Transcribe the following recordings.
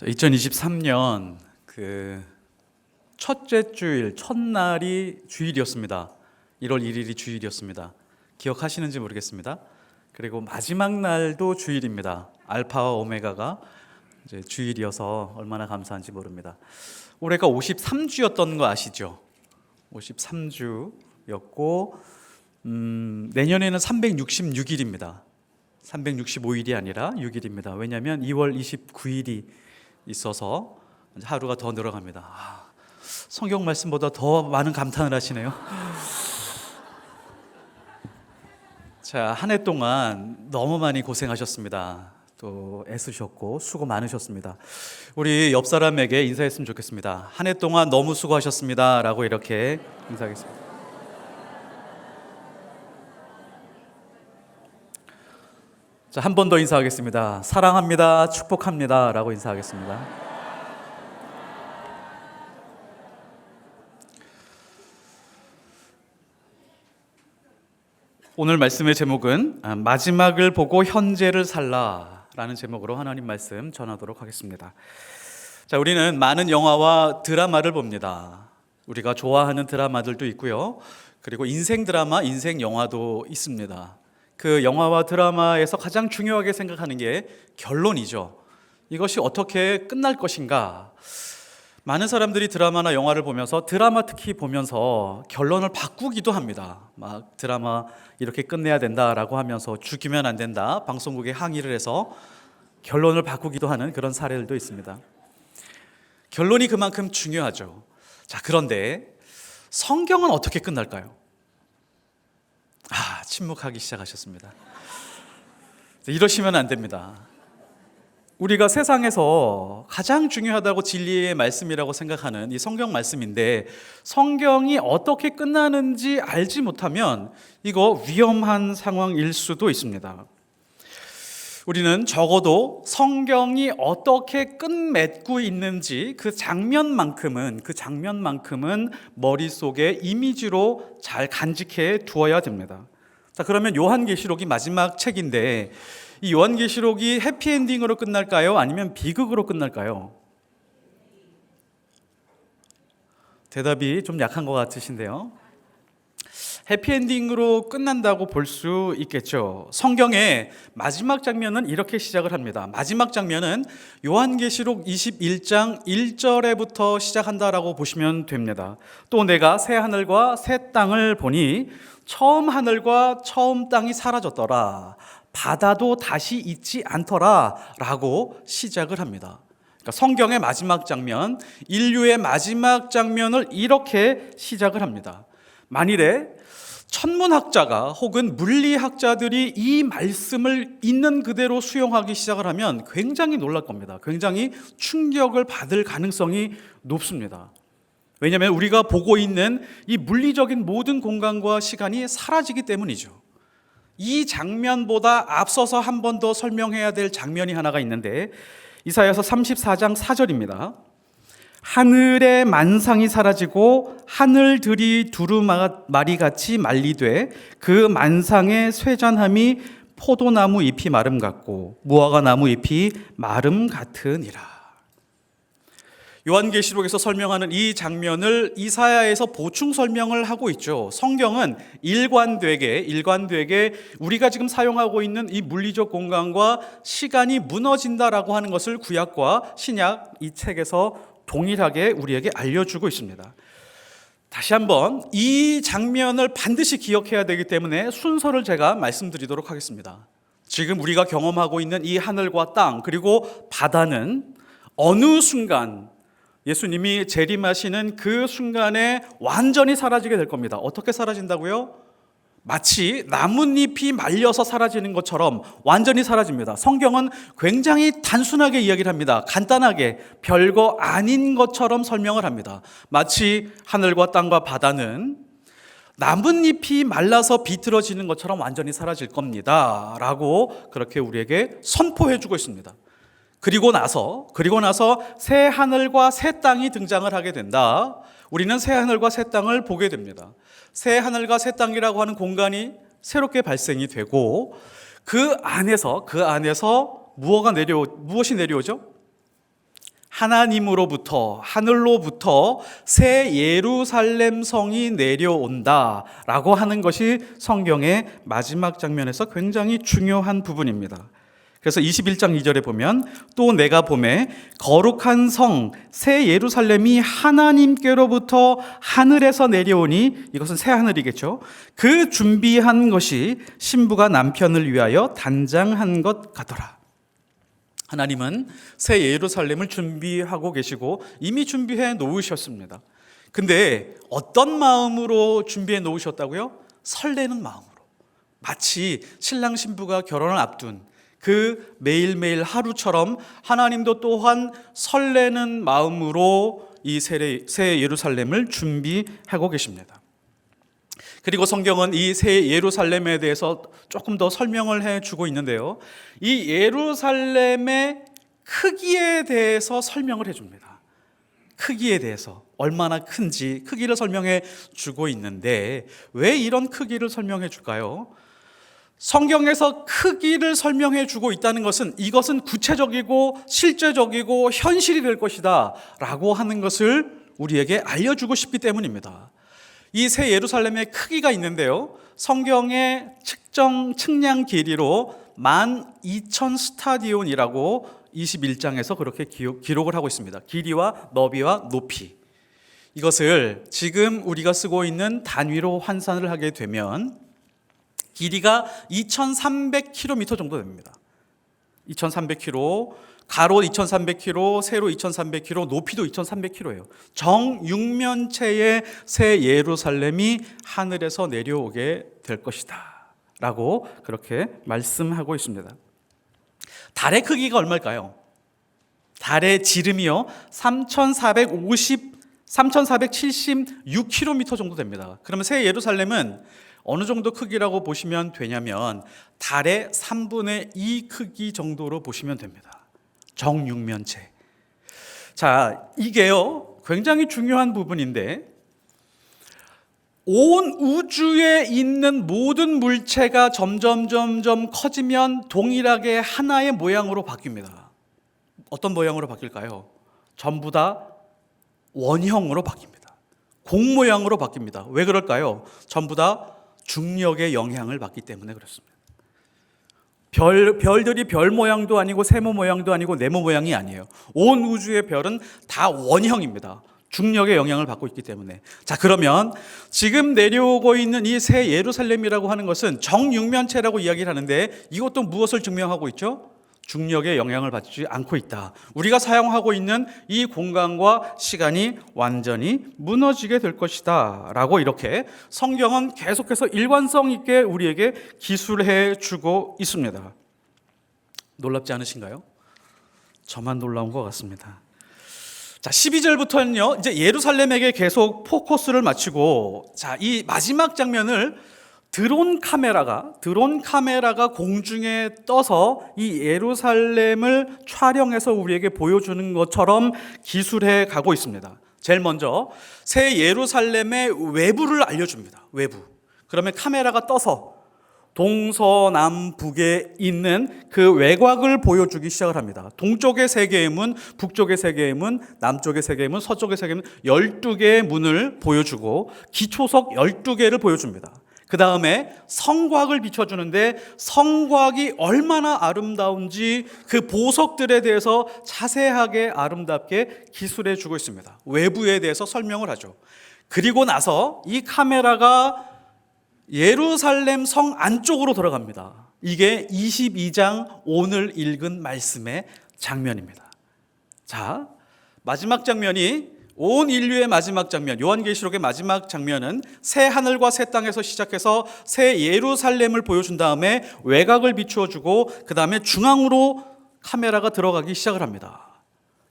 2023년 첫째 주일, 첫날이 주일이었습니다. 1월 1일이 주일이었습니다. 기억하시는지 모르겠습니다. 그리고 마지막 날도 주일입니다. 알파와 오메가가 이제 주일이어서 얼마나 감사한지 모릅니다. 올해가 53주였던 거 아시죠? 53주였고 내년에는 366일입니다. 365일이 아니라 6일입니다. 왜냐하면 2월 29일이 있어서 하루가 더 늘어갑니다. 성경 말씀보다 더 많은 감탄을 하시네요. 자, 한 해 동안 너무 많이 고생하셨습니다. 또 애쓰셨고 수고 많으셨습니다. 우리 옆 사람에게 인사했으면 좋겠습니다. 한 해 동안 너무 수고하셨습니다 라고 이렇게 인사하겠습니다. 자, 한 번 더 인사하겠습니다. 사랑합니다, 축복합니다 라고 인사하겠습니다. 오늘 말씀의 제목은 마지막을 보고 현재를 살라 라는 제목으로 하나님 말씀 전하도록 하겠습니다. 자, 우리는 많은 영화와 드라마를 봅니다. 우리가 좋아하는 드라마들도 있고요. 그리고 인생 드라마, 인생 영화도 있습니다. 그 영화와 드라마에서 가장 중요하게 생각하는 게 결론이죠. 이것이 어떻게 끝날 것인가. 많은 사람들이 드라마나 영화를 보면서, 드라마 특히 보면서 결론을 바꾸기도 합니다. 막 드라마 이렇게 끝내야 된다라고 하면서 죽이면 안 된다, 방송국에 항의를 해서 결론을 바꾸기도 하는 그런 사례들도 있습니다. 결론이 그만큼 중요하죠. 자, 그런데 성경은 어떻게 끝날까요? 침묵하기 시작하셨습니다. 이러시면 안 됩니다. 우리가 세상에서 가장 중요하다고 진리의 말씀이라고 생각하는 이 성경 말씀인데, 성경이 어떻게 끝나는지 알지 못하면 이거 위험한 상황일 수도 있습니다. 우리는 적어도 성경이 어떻게 끝맺고 있는지 그 장면만큼은 머릿속에 이미지로 잘 간직해 두어야 됩니다. 자, 그러면 요한계시록이 마지막 책인데, 이 요한계시록이 해피엔딩으로 끝날까요? 아니면 비극으로 끝날까요? 대답이 좀 약한 것 같으신데요. 해피엔딩으로 끝난다고 볼 수 있겠죠. 성경의 마지막 장면은 이렇게 시작을 합니다. 마지막 장면은 요한계시록 21장 1절에부터 시작한다라고 보시면 됩니다. 또 내가 새 하늘과 새 땅을 보니 처음 하늘과 처음 땅이 사라졌더라. 바다도 다시 있지 않더라 라고 시작을 합니다. 그러니까 성경의 마지막 장면, 인류의 마지막 장면을 이렇게 시작을 합니다. 만일에 천문학자가 혹은 물리학자들이 이 말씀을 있는 그대로 수용하기 시작을 하면 굉장히 놀랄 겁니다. 굉장히 충격을 받을 가능성이 높습니다. 왜냐하면 우리가 보고 있는 이 물리적인 모든 공간과 시간이 사라지기 때문이죠. 이 장면보다 앞서서 한 번 더 설명해야 될 장면이 하나가 있는데, 이사야서 34장 4절입니다. 하늘의 만상이 사라지고 하늘들이 두루마리같이 말리되 그 만상의 쇠잔함이 포도나무 잎이 마름 같고 무화과 나무 잎이 마름 같으니라. 요한계시록에서 설명하는 이 장면을 이사야에서 보충 설명을 하고 있죠. 성경은 일관되게 우리가 지금 사용하고 있는 이 물리적 공간과 시간이 무너진다라고 하는 것을 구약과 신약 이 책에서 동일하게 우리에게 알려주고 있습니다. 다시 한번 이 장면을 반드시 기억해야 되기 때문에 순서를 제가 말씀드리도록 하겠습니다. 지금 우리가 경험하고 있는 이 하늘과 땅 그리고 바다는 어느 순간 예수님이 재림하시는 그 순간에 완전히 사라지게 될 겁니다. 어떻게 사라진다고요? 마치 나뭇잎이 말려서 사라지는 것처럼 완전히 사라집니다. 성경은 굉장히 단순하게 이야기를 합니다. 간단하게 별거 아닌 것처럼 설명을 합니다. 마치 하늘과 땅과 바다는 나뭇잎이 말라서 비틀어지는 것처럼 완전히 사라질 겁니다 라고 그렇게 우리에게 선포해 주고 있습니다. 그리고 나서 새 하늘과 새 땅이 등장을 하게 된다. 우리는 새 하늘과 새 땅을 보게 됩니다. 새 하늘과 새 땅이라고 하는 공간이 새롭게 발생이 되고 그 안에서 무엇이 내려오죠? 하나님으로부터, 하늘로부터 새 예루살렘 성이 내려온다라고 하는 것이 성경의 마지막 장면에서 굉장히 중요한 부분입니다. 그래서 21장 2절에 보면 또 내가 보매 거룩한 성 새 예루살렘이 하나님께로부터 하늘에서 내려오니, 이것은 새 하늘이겠죠. 그 준비한 것이 신부가 남편을 위하여 단장한 것 같더라. 하나님은 새 예루살렘을 준비하고 계시고 이미 준비해 놓으셨습니다. 근데 어떤 마음으로 준비해 놓으셨다고요? 설레는 마음으로. 마치 신랑 신부가 결혼을 앞둔 그 매일매일 하루처럼 하나님도 또한 설레는 마음으로 이 새 예루살렘을 준비하고 계십니다. 그리고 성경은 이 새 예루살렘에 대해서 조금 더 설명을 해주고 있는데요, 이 예루살렘의 크기에 대해서 설명을 해줍니다. 크기에 대해서 얼마나 큰지 크기를 설명해 주고 있는데, 왜 이런 크기를 설명해 줄까요? 성경에서 크기를 설명해 주고 있다는 것은 이것은 구체적이고 실제적이고 현실이 될 것이다 라고 하는 것을 우리에게 알려주고 싶기 때문입니다. 이 새 예루살렘의 크기가 있는데요, 성경의 측량 길이로 12,000 스타디온이라고 21장에서 그렇게 기록을 하고 있습니다. 길이와 너비와 높이. 이것을 지금 우리가 쓰고 있는 단위로 환산을 하게 되면 길이가 2,300km 정도 됩니다. 2,300km, 가로 2,300km, 세로 2,300km, 높이도 2,300km예요. 정육면체의 새 예루살렘이 하늘에서 내려오게 될 것이다 라고 그렇게 말씀하고 있습니다. 달의 크기가 얼마일까요? 달의 지름이요 3,476km 정도 됩니다. 그러면 새 예루살렘은 어느 정도 크기라고 보시면 되냐면 달의 3분의 2 크기 정도로 보시면 됩니다. 정육면체. 자, 이게요 굉장히 중요한 부분인데, 온 우주에 있는 모든 물체가 점점 커지면 동일하게 하나의 모양으로 바뀝니다. 어떤 모양으로 바뀔까요? 전부 다 원형으로 바뀝니다. 공 모양으로 바뀝니다. 왜 그럴까요? 전부 다 중력의 영향을 받기 때문에 그렇습니다. 별들이 별 모양도 아니고 세모 모양도 아니고 네모 모양이 아니에요. 온 우주의 별은 다 원형입니다. 중력의 영향을 받고 있기 때문에. 자, 그러면 지금 내려오고 있는 이 새 예루살렘이라고 하는 것은 정육면체라고 이야기를 하는데, 이것도 무엇을 증명하고 있죠? 중력의 영향을 받지 않고 있다. 우리가 사용하고 있는 이 공간과 시간이 완전히 무너지게 될 것이다 라고 이렇게 성경은 계속해서 일관성 있게 우리에게 기술해 주고 있습니다. 놀랍지 않으신가요? 저만 놀라운 것 같습니다. 자, 12절부터는요 이제 예루살렘에게 계속 포커스를 맞추고, 자, 이 마지막 장면을 드론 카메라가 공중에 떠서 이 예루살렘을 촬영해서 우리에게 보여주는 것처럼 기술해 가고 있습니다. 제일 먼저 새 예루살렘의 외부를 알려줍니다. 외부. 그러면 카메라가 떠서 동서남북에 있는 그 외곽을 보여주기 시작을 합니다. 동쪽의 세 개의 문, 북쪽의 세 개의 문, 남쪽의 세 개의 문, 서쪽의 세 개의 문, 12개의 문을 보여주고 기초석 12개를 보여줍니다. 그 다음에 성곽을 비춰주는데, 성곽이 얼마나 아름다운지 그 보석들에 대해서 자세하게 아름답게 기술해 주고 있습니다. 외부에 대해서 설명을 하죠. 그리고 나서 이 카메라가 예루살렘 성 안쪽으로 들어갑니다. 이게 22장 오늘 읽은 말씀의 장면입니다. 자, 마지막 장면이 온 인류의 마지막 장면, 요한계시록의 마지막 장면은 새 하늘과 새 땅에서 시작해서 새 예루살렘을 보여준 다음에 외곽을 비추어주고 그 다음에 중앙으로 카메라가 들어가기 시작을 합니다.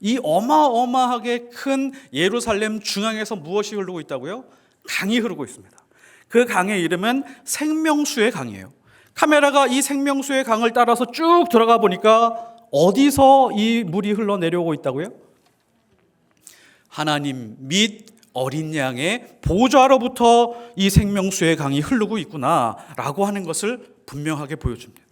이 어마어마하게 큰 예루살렘 중앙에서 무엇이 흐르고 있다고요? 강이 흐르고 있습니다. 그 강의 이름은 생명수의 강이에요. 카메라가 이 생명수의 강을 따라서 쭉 들어가 보니까 어디서 이 물이 흘러내려오고 있다고요? 하나님 및 어린 양의 보좌로부터 이 생명수의 강이 흐르고 있구나라고 하는 것을 분명하게 보여줍니다.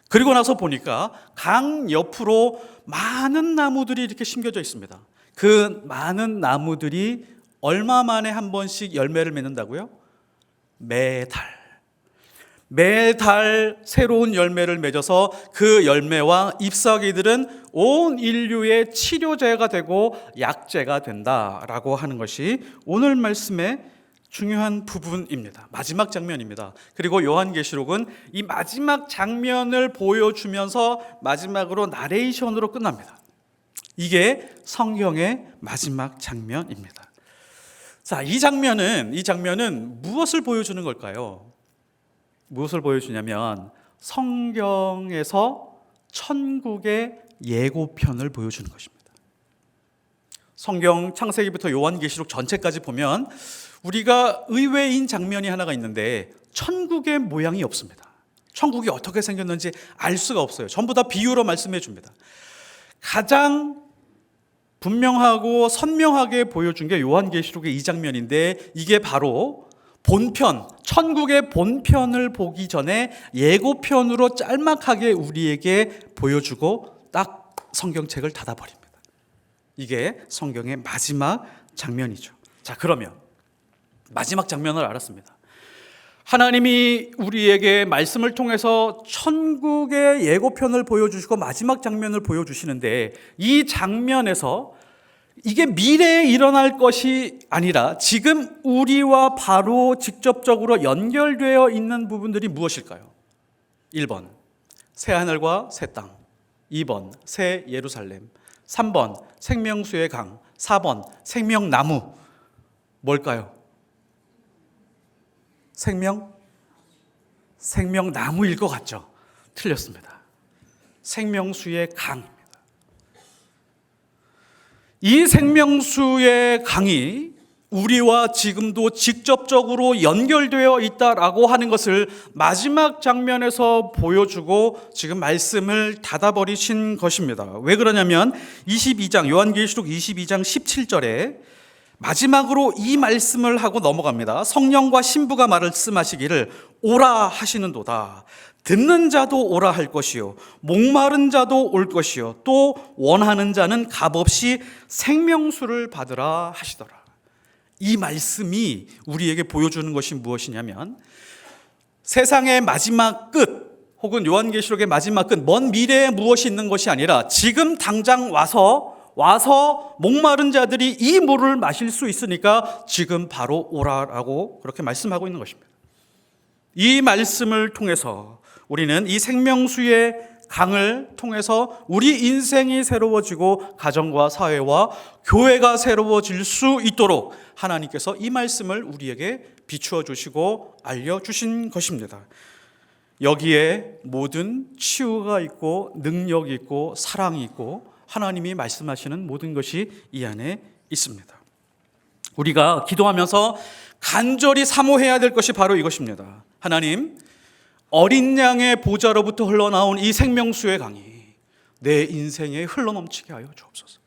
그리고 나서 보니까 강 옆으로 많은 나무들이 이렇게 심겨져 있습니다. 그 많은 나무들이 얼마 만에 한 번씩 열매를 맺는다고요? 매달 새로운 열매를 맺어서 그 열매와 잎사귀들은 온 인류의 치료제가 되고 약제가 된다라고 하는 것이 오늘 말씀의 중요한 부분입니다. 마지막 장면입니다. 그리고 요한계시록은 이 마지막 장면을 보여주면서 마지막으로 나레이션으로 끝납니다. 이게 성경의 마지막 장면입니다. 자, 이 장면은 무엇을 보여주는 걸까요? 무엇을 보여주냐면 성경에서 천국의 예고편을 보여주는 것입니다. 성경 창세기부터 요한계시록 전체까지 보면 우리가 의외인 장면이 하나가 있는데 천국의 모양이 없습니다. 천국이 어떻게 생겼는지 알 수가 없어요. 전부 다 비유로 말씀해 줍니다. 가장 분명하고 선명하게 보여준 게 요한계시록의 이 장면인데 이게 바로 본편, 천국의 본편을 보기 전에 예고편으로 짤막하게 우리에게 보여주고 딱 성경책을 닫아버립니다. 이게 성경의 마지막 장면이죠. 자, 그러면 마지막 장면을 알았습니다. 하나님이 우리에게 말씀을 통해서 천국의 예고편을 보여주시고 마지막 장면을 보여주시는데 이 장면에서 이게 미래에 일어날 것이 아니라 지금 우리와 바로 직접적으로 연결되어 있는 부분들이 무엇일까요? 1번 새하늘과 새 땅, 2번 새 예루살렘, 3번 생명수의 강, 4번 생명나무. 뭘까요? 생명나무일 것 같죠? 틀렸습니다. 생명수의 강입니다. 이 생명수의 강이 우리와 지금도 직접적으로 연결되어 있다라고 하는 것을 마지막 장면에서 보여주고 지금 말씀을 닫아버리신 것입니다. 왜 그러냐면 22장 요한계시록 22장 17절에 마지막으로 이 말씀을 하고 넘어갑니다. 성령과 신부가 말씀하시기를 오라 하시는도다. 듣는 자도 오라 할 것이요 목마른 자도 올 것이요 또 원하는 자는 값없이 생명수를 받으라 하시더라. 이 말씀이 우리에게 보여주는 것이 무엇이냐면 세상의 마지막 끝 혹은 요한계시록의 마지막 끝, 먼 미래에 무엇이 있는 것이 아니라 지금 당장 와서 목마른 자들이 이 물을 마실 수 있으니까 지금 바로 오라라고 그렇게 말씀하고 있는 것입니다. 이 말씀을 통해서 우리는 이 생명수의 강을 통해서 우리 인생이 새로워지고 가정과 사회와 교회가 새로워질 수 있도록 하나님께서 이 말씀을 우리에게 비추어 주시고 알려주신 것입니다. 여기에 모든 치유가 있고 능력이 있고 사랑이 있고 하나님이 말씀하시는 모든 것이 이 안에 있습니다. 우리가 기도하면서 간절히 사모해야 될 것이 바로 이것입니다. 하나님, 어린 양의 보좌로부터 흘러나온 이 생명수의 강이 내 인생에 흘러넘치게 하여 주옵소서.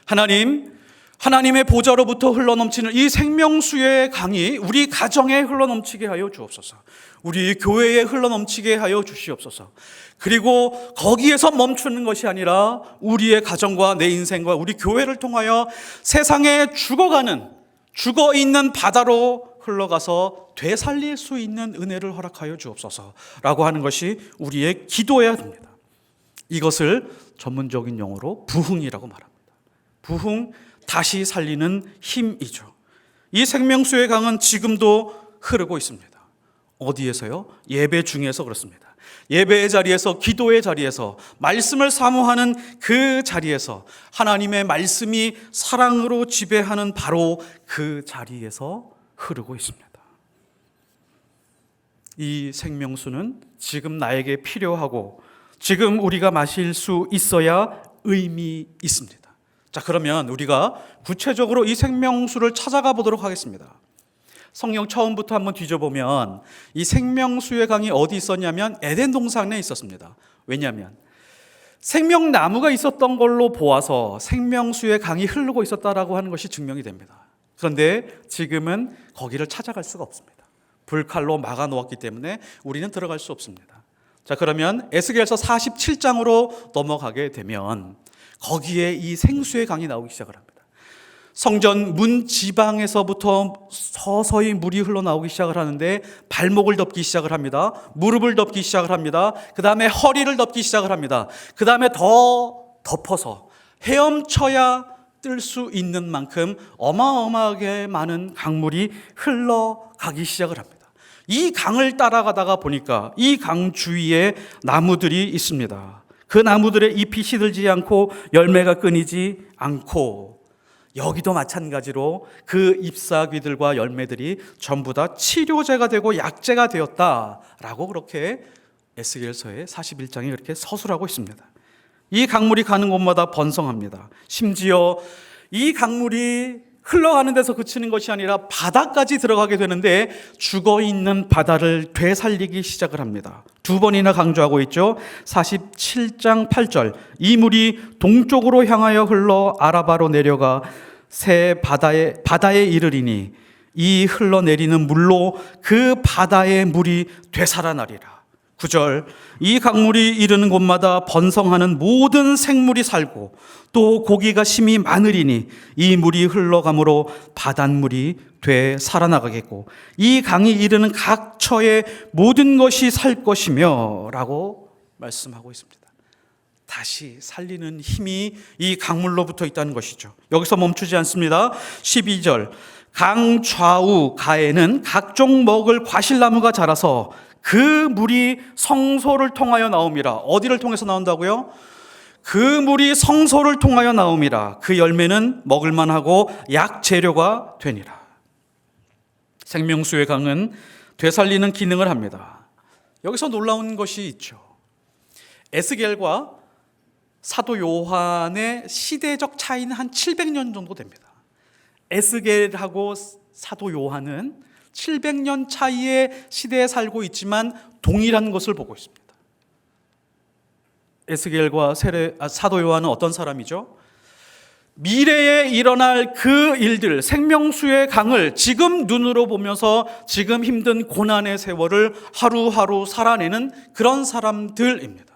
하나님, 하나님의 보좌로부터 흘러넘치는 이 생명수의 강이 우리 가정에 흘러넘치게 하여 주옵소서. 우리 교회에 흘러넘치게 하여 주시옵소서. 그리고 거기에서 멈추는 것이 아니라 우리의 가정과 내 인생과 우리 교회를 통하여 세상에 죽어있는 바다로 흘러가서 되살릴 수 있는 은혜를 허락하여 주옵소서라고 하는 것이 우리의 기도여야 됩니다. 이것을 전문적인 용어로 부흥이라고 말합니다. 부흥, 다시 살리는 힘이죠. 이 생명수의 강은 지금도 흐르고 있습니다. 어디에서요? 예배 중에서 그렇습니다. 예배의 자리에서, 기도의 자리에서, 말씀을 사모하는 그 자리에서 하나님의 말씀이 사랑으로 지배하는 바로 그 자리에서 흐르고 있습니다. 이 생명수는 지금 나에게 필요하고 지금 우리가 마실 수 있어야 의미 있습니다. 자, 그러면 우리가 구체적으로 이 생명수를 찾아가 보도록 하겠습니다. 성경 처음부터 한번 뒤져보면 이 생명수의 강이 어디 있었냐면 에덴 동산에 있었습니다. 왜냐하면 생명나무가 있었던 걸로 보아서 생명수의 강이 흐르고 있었다라고 하는 것이 증명이 됩니다. 그런데 지금은 거기를 찾아갈 수가 없습니다. 불칼로 막아 놓았기 때문에 우리는 들어갈 수 없습니다. 자, 그러면 에스겔서 47장으로 넘어가게 되면 거기에 이 생수의 강이 나오기 시작을 합니다. 성전 문 지방에서부터 서서히 물이 흘러나오기 시작을 하는데 발목을 덮기 시작을 합니다. 무릎을 덮기 시작을 합니다. 그 다음에 허리를 덮기 시작을 합니다. 그 다음에 더 덮어서 헤엄쳐야 뜰 수 있는 만큼 어마어마하게 많은 강물이 흘러가기 시작을 합니다. 이 강을 따라가다가 보니까 이 강 주위에 나무들이 있습니다. 그 나무들의 잎이 시들지 않고 열매가 끊이지 않고, 여기도 마찬가지로 그 잎사귀들과 열매들이 전부 다 치료제가 되고 약제가 되었다라고 그렇게 에스겔서의 41장이 그렇게 서술하고 있습니다. 이 강물이 가는 곳마다 번성합니다. 심지어 이 강물이 흘러가는 데서 그치는 것이 아니라 바다까지 들어가게 되는데 죽어있는 바다를 되살리기 시작을 합니다. 두 번이나 강조하고 있죠. 47장 8절, 이 물이 동쪽으로 향하여 흘러 아라바로 내려가 새 바다에 이르리니 이 흘러내리는 물로 그 바다의 물이 되살아나리라. 9절, 이 강물이 이르는 곳마다 번성하는 모든 생물이 살고 또 고기가 심히 많으리니 이 물이 흘러가므로 바닷물이 되살아나가겠고 이 강이 이르는 각 처의 모든 것이 살 것이며 라고 말씀하고 있습니다. 다시 살리는 힘이 이 강물로부터 있다는 것이죠. 여기서 멈추지 않습니다. 12절, 강 좌우 가에는 각종 먹을 과실나무가 자라서 그 물이 성소를 통하여 나옴이라. 어디를 통해서 나온다고요? 그 물이 성소를 통하여 나옴이라. 그 열매는 먹을만하고 약재료가 되니라. 생명수의 강은 되살리는 기능을 합니다. 여기서 놀라운 것이 있죠. 에스겔과 사도 요한의 시대적 차이는 한 700년 정도 됩니다. 에스겔하고 사도 요한은 700년 차이의 시대에 살고 있지만 동일한 것을 보고 있습니다. 에스겔과 사도 요한은 어떤 사람이죠? 미래에 일어날 그 일들, 생명수의 강을 지금 눈으로 보면서 지금 힘든 고난의 세월을 하루하루 살아내는 그런 사람들입니다.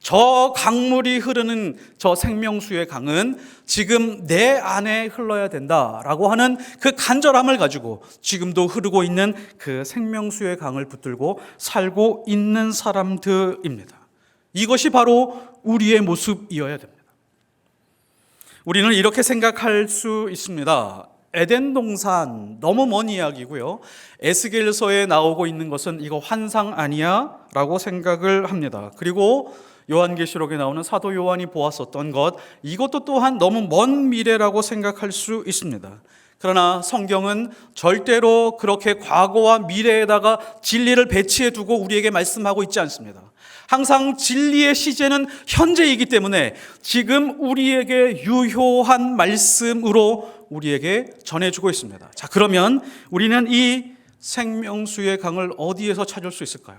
저 강물이 흐르는 저 생명수의 강은 지금 내 안에 흘러야 된다라고 하는 그 간절함을 가지고 지금도 흐르고 있는 그 생명수의 강을 붙들고 살고 있는 사람들입니다. 이것이 바로 우리의 모습이어야 됩니다. 우리는 이렇게 생각할 수 있습니다. 에덴 동산 너무 먼 이야기고요. 에스겔서에 나오고 있는 것은 이거 환상 아니야? 라고 생각을 합니다. 그리고 요한계시록에 나오는 사도 요한이 보았었던 것, 이것도 또한 너무 먼 미래라고 생각할 수 있습니다. 그러나 성경은 절대로 그렇게 과거와 미래에다가 진리를 배치해 두고 우리에게 말씀하고 있지 않습니다. 항상 진리의 시제는 현재이기 때문에 지금 우리에게 유효한 말씀으로 우리에게 전해주고 있습니다. 자, 그러면 우리는 이 생명수의 강을 어디에서 찾을 수 있을까요?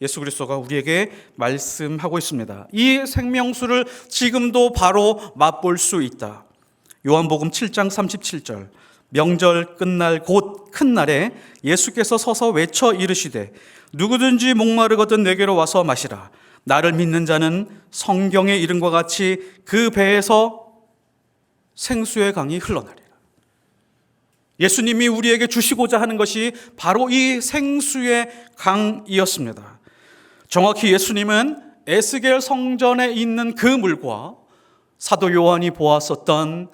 예수 그리스도가 우리에게 말씀하고 있습니다. 이 생명수를 지금도 바로 맛볼 수 있다. 요한복음 7장 37절, 명절 끝날 곧 큰 날에 예수께서 서서 외쳐 이르시되 누구든지 목마르거든 내게로 와서 마시라. 나를 믿는 자는 성경의 이름과 같이 그 배에서 생수의 강이 흘러나리라. 예수님이 우리에게 주시고자 하는 것이 바로 이 생수의 강이었습니다. 정확히 예수님은 에스겔 성전에 있는 그 물과 사도 요한이 보았었던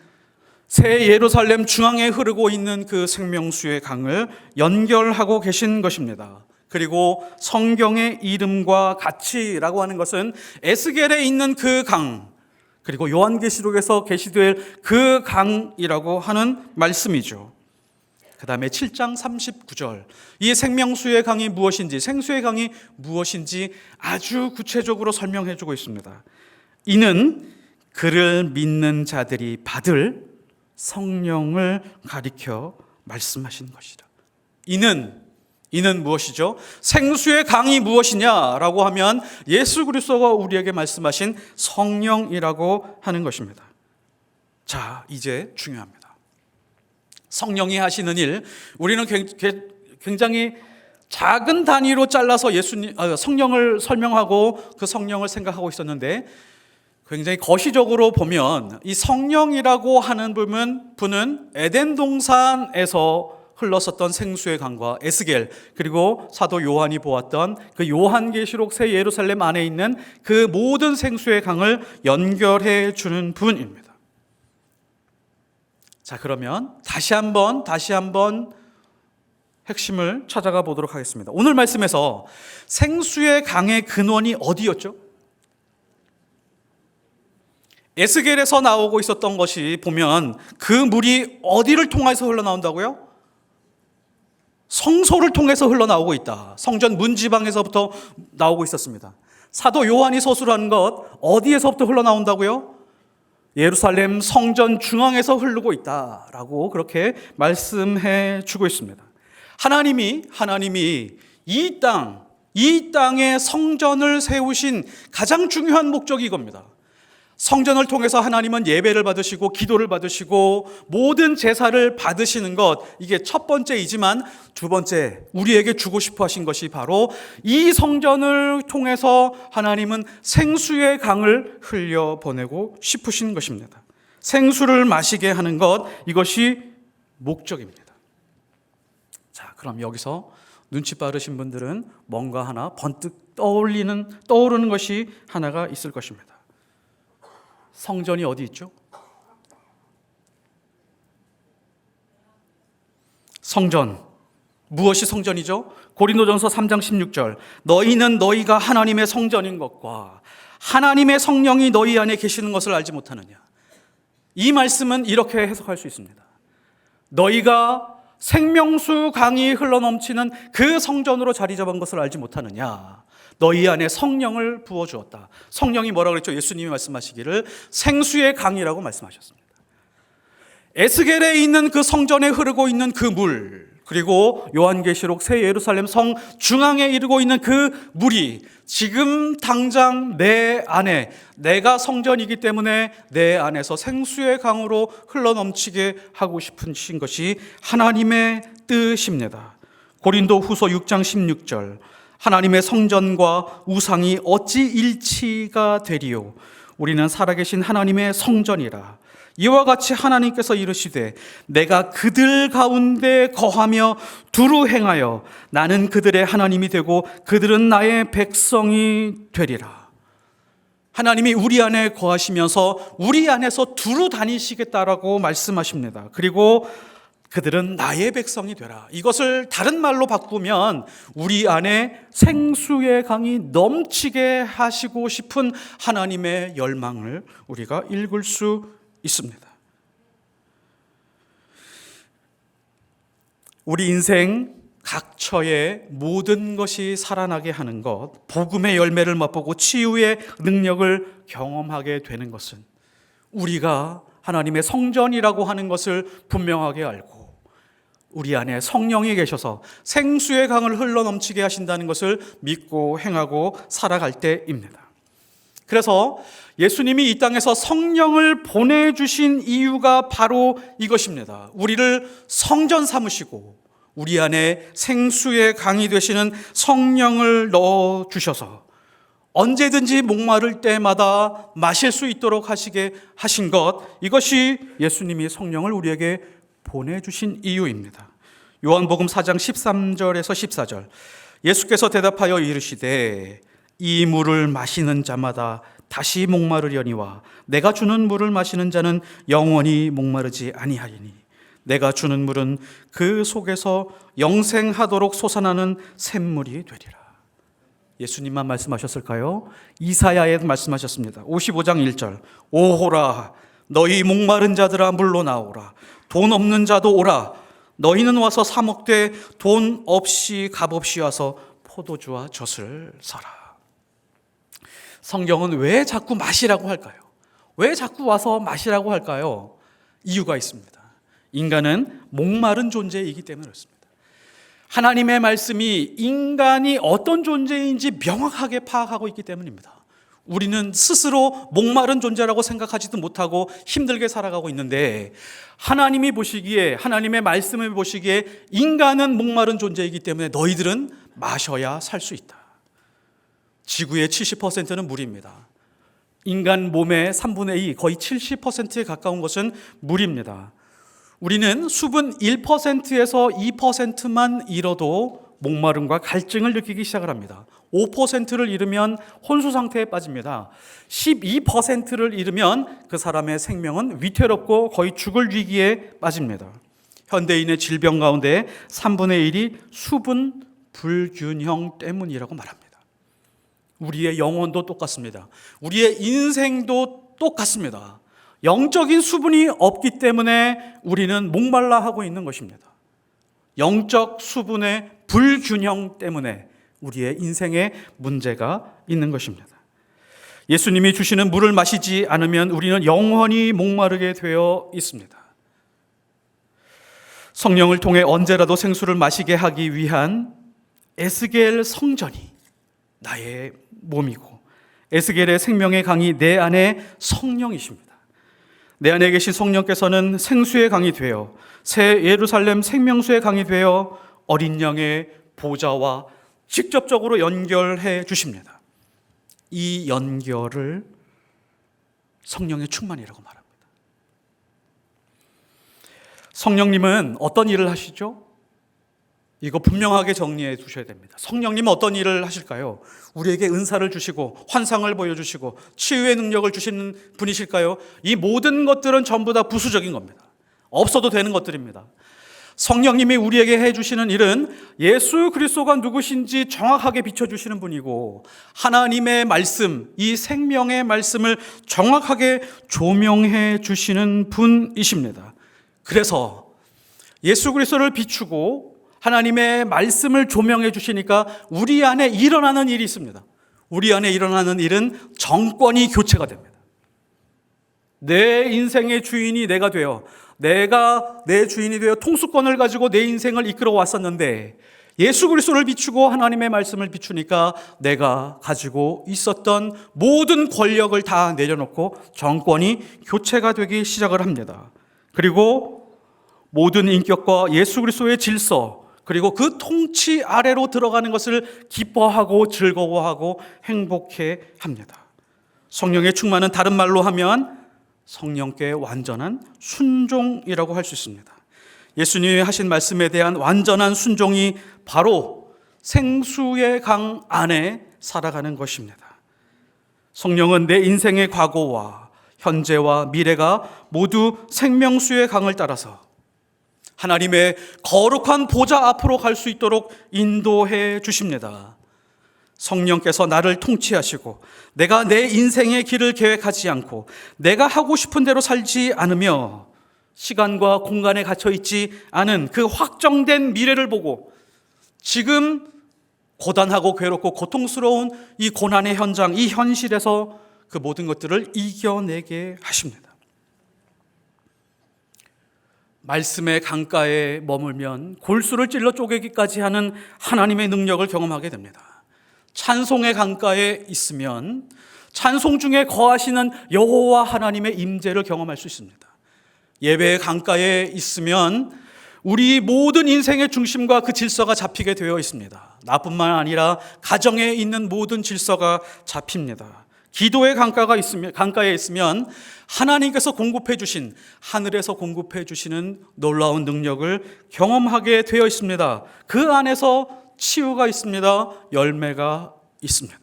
새 예루살렘 중앙에 흐르고 있는 그 생명수의 강을 연결하고 계신 것입니다. 그리고 성경의 이름과 같이라고 하는 것은 에스겔에 있는 그 강, 그리고 요한계시록에서 계시될 그 강이라고 하는 말씀이죠. 그 다음에 7장 39절, 이 생명수의 강이 무엇인지, 생수의 강이 무엇인지 아주 구체적으로 설명해 주고 있습니다. 이는 그를 믿는 자들이 받을 성령을 가리켜 말씀하신 것이라. 이는 무엇이죠? 생수의 강이 무엇이냐라고 하면 예수 그리스도가 우리에게 말씀하신 성령이라고 하는 것입니다. 자, 이제 중요합니다. 성령이 하시는 일, 우리는 굉장히 작은 단위로 잘라서 성령을 설명하고 그 성령을 생각하고 있었는데, 굉장히 거시적으로 보면 이 성령이라고 하는 분은 에덴 동산에서 흘렀었던 생수의 강과 에스겔, 그리고 사도 요한이 보았던 그 요한계시록 새 예루살렘 안에 있는 그 모든 생수의 강을 연결해 주는 분입니다. 자, 그러면 다시 한번 핵심을 찾아가 보도록 하겠습니다. 오늘 말씀에서 생수의 강의 근원이 어디였죠? 에스겔에서 나오고 있었던 것이 보면 그 물이 어디를 통해서 흘러나온다고요? 성소를 통해서 흘러나오고 있다. 성전 문지방에서부터 나오고 있었습니다. 사도 요한이 서술하는 것 어디에서부터 흘러나온다고요? 예루살렘 성전 중앙에서 흐르고 있다라고 그렇게 말씀해 주고 있습니다. 하나님이 이 땅에 성전을 세우신 가장 중요한 목적이 이겁니다. 성전을 통해서 하나님은 예배를 받으시고 기도를 받으시고 모든 제사를 받으시는 것, 이게 첫 번째이지만 두 번째, 우리에게 주고 싶어 하신 것이 바로 이 성전을 통해서 하나님은 생수의 강을 흘려보내고 싶으신 것입니다. 생수를 마시게 하는 것, 이것이 목적입니다. 자, 그럼 여기서 눈치 빠르신 분들은 뭔가 하나 번뜩 떠오르는 것이 하나가 있을 것입니다. 성전이 어디 있죠? 성전. 무엇이 성전이죠? 고린도전서 3장 16절. 너희는 너희가 하나님의 성전인 것과 하나님의 성령이 너희 안에 계시는 것을 알지 못하느냐. 이 말씀은 이렇게 해석할 수 있습니다. 너희가 생명수 강이 흘러넘치는 그 성전으로 자리 잡은 것을 알지 못하느냐. 너희 안에 성령을 부어주었다. 성령이 뭐라고 그랬죠? 예수님이 말씀하시기를 생수의 강이라고 말씀하셨습니다. 에스겔에 있는 그 성전에 흐르고 있는 그 물, 그리고 요한계시록 새 예루살렘 성 중앙에 이르고 있는 그 물이 지금 당장 내 안에, 내가 성전이기 때문에 내 안에서 생수의 강으로 흘러넘치게 하고 싶으신 것이 하나님의 뜻입니다. 고린도 후서 6장 16절. 하나님의 성전과 우상이 어찌 일치가 되리요? 우리는 살아계신 하나님의 성전이라. 이와 같이 하나님께서 이르시되 내가 그들 가운데 거하며 두루 행하여 나는 그들의 하나님이 되고 그들은 나의 백성이 되리라. 하나님이 우리 안에 거하시면서 우리 안에서 두루 다니시겠다라고 말씀하십니다. 그리고 그들은 나의 백성이 되라. 이것을 다른 말로 바꾸면 우리 안에 생수의 강이 넘치게 하시고 싶은 하나님의 열망을 우리가 읽을 수 있습니다. 우리 인생 각처에 모든 것이 살아나게 하는 것, 복음의 열매를 맛보고 치유의 능력을 경험하게 되는 것은 우리가 하나님의 성전이라고 하는 것을 분명하게 알고 우리 안에 성령이 계셔서 생수의 강을 흘러넘치게 하신다는 것을 믿고 행하고 살아갈 때입니다. 그래서 예수님이 이 땅에서 성령을 보내주신 이유가 바로 이것입니다. 우리를 성전 삼으시고 우리 안에 생수의 강이 되시는 성령을 넣어주셔서 언제든지 목마를 때마다 마실 수 있도록 하시게 하신 것, 이것이 예수님이 성령을 우리에게 보내주신 이유입니다. 요한복음 4장 13절에서 14절. 예수께서 대답하여 이르시되 이 물을 마시는 자마다 다시 목마르려니와 내가 주는 물을 마시는 자는 영원히 목마르지 아니하리니 내가 주는 물은 그 속에서 영생하도록 솟아나는 샘물이 되리라. 예수님만 말씀하셨을까요? 이사야에 말씀하셨습니다. 55장 1절. 오호라 너희 목마른 자들아 물로 나오라. 돈 없는 자도 오라. 너희는 와서 사 먹되 돈 없이 값 없이 와서 포도주와 젖을 사라. 성경은 왜 자꾸 마시라고 할까요? 왜 자꾸 와서 마시라고 할까요? 이유가 있습니다. 인간은 목마른 존재이기 때문에 그렇습니다. 하나님의 말씀이 인간이 어떤 존재인지 명확하게 파악하고 있기 때문입니다. 우리는 스스로 목마른 존재라고 생각하지도 못하고 힘들게 살아가고 있는데, 하나님이 보시기에, 하나님의 말씀을 보시기에 인간은 목마른 존재이기 때문에 너희들은 마셔야 살 수 있다. 지구의 70%는 물입니다. 인간 몸의 3분의 2, 거의 70%에 가까운 것은 물입니다. 우리는 수분 1%에서 2%만 잃어도 목마름과 갈증을 느끼기 시작을 합니다. 5%를 잃으면 혼수 상태에 빠집니다. 12%를 잃으면 그 사람의 생명은 위태롭고 거의 죽을 위기에 빠집니다. 현대인의 질병 가운데 3분의 1이 수분 불균형 때문이라고 말합니다. 우리의 영혼도 똑같습니다. 우리의 인생도 똑같습니다. 영적인 수분이 없기 때문에 우리는 목말라 하고 있는 것입니다. 영적 수분의 불균형 때문에 우리의 인생에 문제가 있는 것입니다. 예수님이 주시는 물을 마시지 않으면 우리는 영원히 목마르게 되어 있습니다. 성령을 통해 언제라도 생수를 마시게 하기 위한 에스겔 성전이 나의 몸이고, 에스겔의 생명의 강이 내 안에 성령이십니다. 내 안에 계신 성령께서는 생수의 강이 되어, 새 예루살렘 생명수의 강이 되어 어린 양의 보좌와 직접적으로 연결해 주십니다. 이 연결을 성령의 충만이라고 말합니다. 성령님은 어떤 일을 하시죠? 이거 분명하게 정리해 두셔야 됩니다. 성령님은 어떤 일을 하실까요? 우리에게 은사를 주시고 환상을 보여주시고 치유의 능력을 주시는 분이실까요? 이 모든 것들은 전부 다 부수적인 겁니다. 없어도 되는 것들입니다. 성령님이 우리에게 해주시는 일은 예수 그리스도가 누구신지 정확하게 비춰주시는 분이고, 하나님의 말씀, 이 생명의 말씀을 정확하게 조명해 주시는 분이십니다. 그래서 예수 그리스도를 비추고 하나님의 말씀을 조명해 주시니까 우리 안에 일어나는 일이 있습니다. 우리 안에 일어나는 일은 정권이 교체가 됩니다. 내 인생의 주인이 내가 되어, 내가 내 주인이 되어 통수권을 가지고 내 인생을 이끌어 왔었는데, 예수 그리스도를 비추고 하나님의 말씀을 비추니까 내가 가지고 있었던 모든 권력을 다 내려놓고 정권이 교체가 되기 시작을 합니다. 그리고 모든 인격과 예수 그리스도의 질서, 그리고 그 통치 아래로 들어가는 것을 기뻐하고 즐거워하고 행복해 합니다. 성령의 충만은 다른 말로 하면 성령께 완전한 순종이라고 할 수 있습니다. 예수님이 하신 말씀에 대한 완전한 순종이 바로 생수의 강 안에 살아가는 것입니다. 성령은 내 인생의 과거와 현재와 미래가 모두 생명수의 강을 따라서 하나님의 거룩한 보좌 앞으로 갈 수 있도록 인도해 주십니다. 성령께서 나를 통치하시고 내가 내 인생의 길을 계획하지 않고 내가 하고 싶은 대로 살지 않으며 시간과 공간에 갇혀 있지 않은 그 확정된 미래를 보고 지금 고단하고 괴롭고 고통스러운 이 고난의 현장, 이 현실에서 그 모든 것들을 이겨내게 하십니다. 말씀의 강가에 머물면 골수를 찔러 쪼개기까지 하는 하나님의 능력을 경험하게 됩니다. 찬송의 강가에 있으면 찬송 중에 거하시는 여호와 하나님의 임재를 경험할 수 있습니다. 예배의 강가에 있으면 우리 모든 인생의 중심과 그 질서가 잡히게 되어 있습니다. 나뿐만 아니라 가정에 있는 모든 질서가 잡힙니다. 기도의 강가에 있으면 하나님께서 공급해 주신, 하늘에서 공급해 주시는 놀라운 능력을 경험하게 되어 있습니다. 그 안에서 치유가 있습니다. 열매가 있습니다.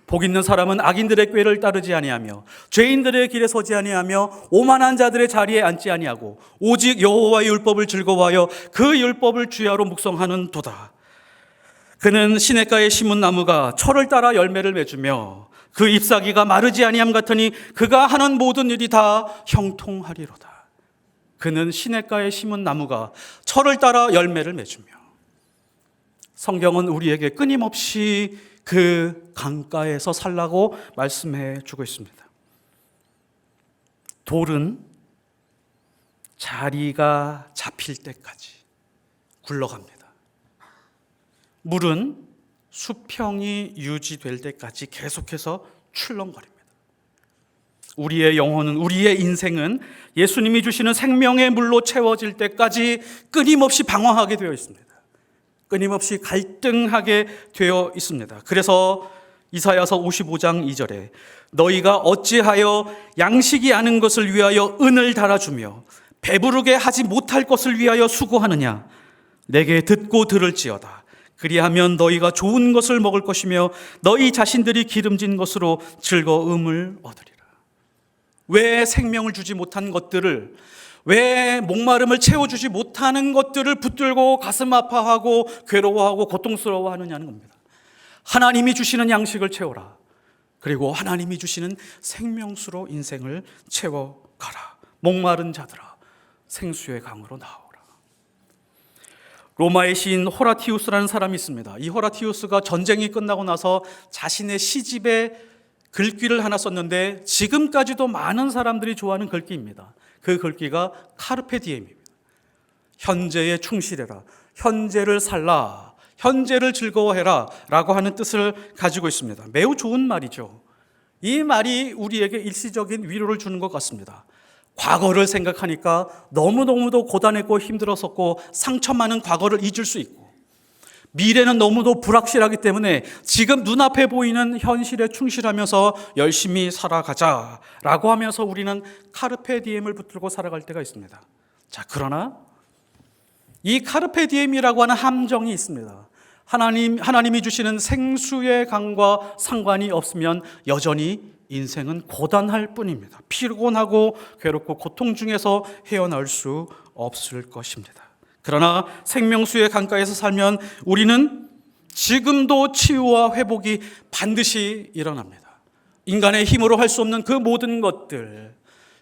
복 있는 사람은 악인들의 꾀를 따르지 아니하며 죄인들의 길에 서지 아니하며 오만한 자들의 자리에 앉지 아니하고 오직 여호와의 율법을 즐거워하여 그 율법을 주야로 묵상하는 도다. 그는 시냇가에 심은 나무가 철을 따라 열매를 맺으며 그 잎사귀가 마르지 아니함 같으니 그가 하는 모든 일이 다 형통하리로다. 그는 시냇가에 심은 나무가 철을 따라 열매를 맺으며, 성경은 우리에게 끊임없이 그 강가에서 살라고 말씀해 주고 있습니다. 돌은 자리가 잡힐 때까지 굴러갑니다. 물은 수평이 유지될 때까지 계속해서 출렁거립니다. 우리의 영혼은, 우리의 인생은 예수님이 주시는 생명의 물로 채워질 때까지 끊임없이 방황하게 되어 있습니다. 끊임없이 갈등하게 되어 있습니다. 그래서 이사야서 55장 2절에 너희가 어찌하여 양식이 아는 것을 위하여 은을 달아주며 배부르게 하지 못할 것을 위하여 수고하느냐. 내게 듣고 들을지어다. 그리하면 너희가 좋은 것을 먹을 것이며 너희 자신들이 기름진 것으로 즐거움을 얻으리라. 왜 생명을 주지 못한 것들을, 왜 목마름을 채워주지 못하는 것들을 붙들고 가슴 아파하고 괴로워하고 고통스러워하느냐는 겁니다. 하나님이 주시는 양식을 채워라. 그리고 하나님이 주시는 생명수로 인생을 채워가라. 목마른 자들아, 생수의 강으로 나오라. 로마의 시인 호라티우스라는 사람이 있습니다. 이 호라티우스가 전쟁이 끝나고 나서 자신의 시집에 글귀를 하나 썼는데 지금까지도 많은 사람들이 좋아하는 글귀입니다. 그 글귀가 카르페 디엠입니다. 현재에 충실해라, 현재를 살라, 현재를 즐거워해라 라고 하는 뜻을 가지고 있습니다. 매우 좋은 말이죠. 이 말이 우리에게 일시적인 위로를 주는 것 같습니다. 과거를 생각하니까 너무너무도 고단했고 힘들었었고 상처 많은 과거를 잊을 수 있고, 미래는 너무도 불확실하기 때문에 지금 눈앞에 보이는 현실에 충실하면서 열심히 살아가자라고 하면서 우리는 카르페 디엠을 붙들고 살아갈 때가 있습니다. 자, 그러나 이 카르페 디엠이라고 하는 함정이 있습니다. 하나님이 주시는 생수의 강과 상관이 없으면 여전히 인생은 고단할 뿐입니다. 피곤하고 괴롭고 고통 중에서 헤어나올 수 없을 것입니다. 그러나 생명수의 강가에서 살면 우리는 지금도 치유와 회복이 반드시 일어납니다. 인간의 힘으로 할 수 없는 그 모든 것들,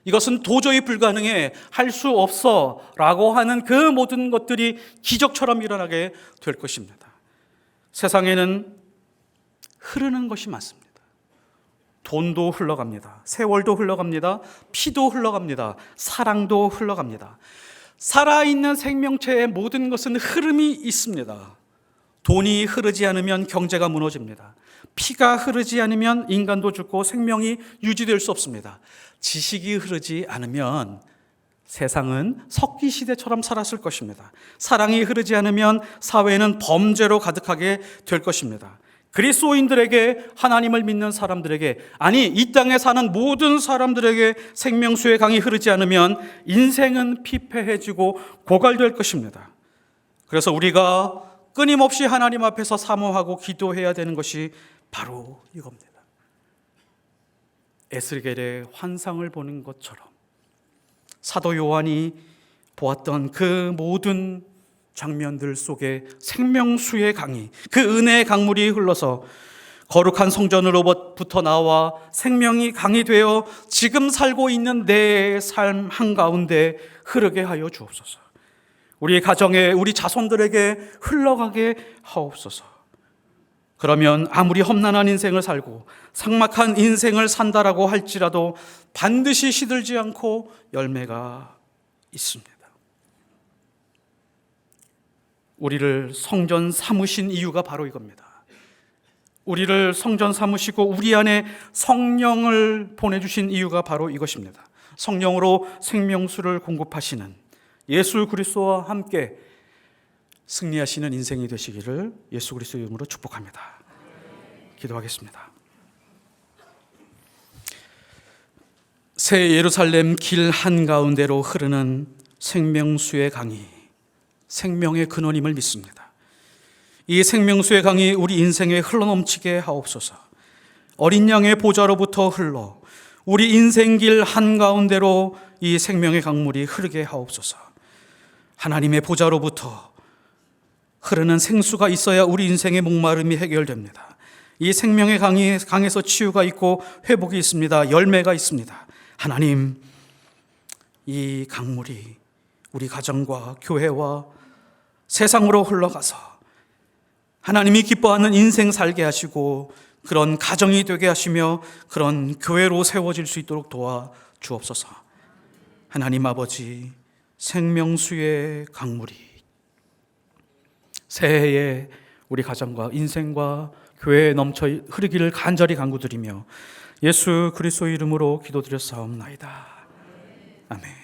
이것은 도저히 불가능해, 할 수 없어 라고 하는 그 모든 것들이 기적처럼 일어나게 될 것입니다. 세상에는 흐르는 것이 많습니다. 돈도 흘러갑니다. 세월도 흘러갑니다. 피도 흘러갑니다. 사랑도 흘러갑니다. 살아있는 생명체의 모든 것은 흐름이 있습니다. 돈이 흐르지 않으면 경제가 무너집니다. 피가 흐르지 않으면 인간도 죽고 생명이 유지될 수 없습니다. 지식이 흐르지 않으면 세상은 석기시대처럼 살았을 것입니다. 사랑이 흐르지 않으면 사회는 범죄로 가득하게 될 것입니다. 그리스도인들에게, 하나님을 믿는 사람들에게, 아니 이 땅에 사는 모든 사람들에게 생명수의 강이 흐르지 않으면 인생은 피폐해지고 고갈될 것입니다. 그래서 우리가 끊임없이 하나님 앞에서 사모하고 기도해야 되는 것이 바로 이겁니다. 에스겔의 환상을 보는 것처럼 사도 요한이 보았던 그 모든 장면들 속에 생명수의 강이, 그 은혜의 강물이 흘러서 거룩한 성전으로부터 나와 생명이 강이 되어 지금 살고 있는 내 삶 한가운데 흐르게 하여 주옵소서. 우리 가정에, 우리 자손들에게 흘러가게 하옵소서. 그러면 아무리 험난한 인생을 살고 삭막한 인생을 산다라고 할지라도 반드시 시들지 않고 열매가 있습니다. 우리를 성전 삼으신 이유가 바로 이겁니다. 우리를 성전 삼으시고 우리 안에 성령을 보내주신 이유가 바로 이것입니다. 성령으로 생명수를 공급하시는 예수 그리스도와 함께 승리하시는 인생이 되시기를 예수 그리스도 이름으로 축복합니다. 기도하겠습니다. 새 예루살렘 길 한가운데로 흐르는 생명수의 강이 생명의 근원임을 믿습니다. 이 생명수의 강이 우리 인생에 흘러넘치게 하옵소서. 어린 양의 보좌로부터 흘러 우리 인생길 한가운데로 이 생명의 강물이 흐르게 하옵소서. 하나님의 보좌로부터 흐르는 생수가 있어야 우리 인생의 목마름이 해결됩니다. 이 생명의 강에서 치유가 있고 회복이 있습니다. 열매가 있습니다. 하나님, 이 강물이 우리 가정과 교회와 세상으로 흘러가서 하나님이 기뻐하는 인생 살게 하시고 그런 가정이 되게 하시며 그런 교회로 세워질 수 있도록 도와 주옵소서. 하나님 아버지, 생명수의 강물이 새해에 우리 가정과 인생과 교회에 넘쳐 흐르기를 간절히 간구드리며 예수 그리스도의 이름으로 기도드렸사옵나이다. 아멘.